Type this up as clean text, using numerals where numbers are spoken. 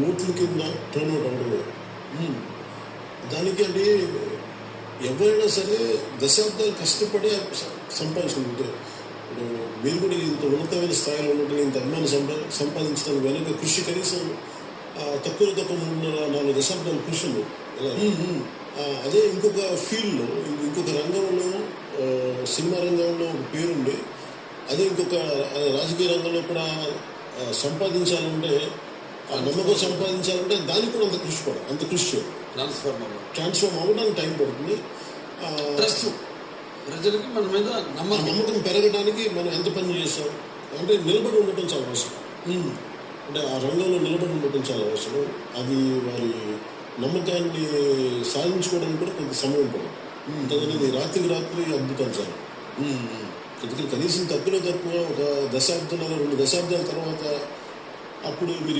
ఓట్ల కింద టర్న్అవుట్ అవ్వడమే. దానికి అంటే ఎవరైనా సరే దశాబ్దాలు కష్టపడి సంపాదించుకుంటే, ఇప్పుడు మీరు కూడా ఇంత ఉన్నతమైన స్థాయిలో ఉన్నట్టు ఇంత అభిమానం సంపాదించడానికి వెనక కృషి కనీసం తక్కువ 3-4 దశాబ్దాల కృషి ఉంది. అదే ఇంకొక ఫీల్డ్లో, ఇంకొక రంగంలో, సినిమా రంగంలో ఒక పేరుండి అదే ఇంకొక రాజకీయ రంగంలో కూడా సంపాదించాలంటే, ఆ నమ్మకం సంపాదించాలంటే దానికి కూడా అంత కృషి చేయాలి. ట్రాన్స్ఫార్మ్ అవ్వడానికి టైం పడుతుంది. ప్రజలకి మన మీద నమ్మకం పెరగడానికి మనం ఎంత పని చేస్తాం అంటే నిలబడి ఉండటం చాలా అవసరం. అంటే ఆ రంగంలో నిలబడి ఉండటం చాలా అవసరం. అది వారి నమ్మకాన్ని సాధించుకోవడానికి కూడా కొంత సమయం పడుతుంది. అంతేగాని రాత్రికి రాత్రి అద్భుతాలు చాలా. ఎందుకంటే కనీసం తక్కువ ఒక 1 దశాబ్దంలో 2 దశాబ్దాల తర్వాత అప్పుడు మీరు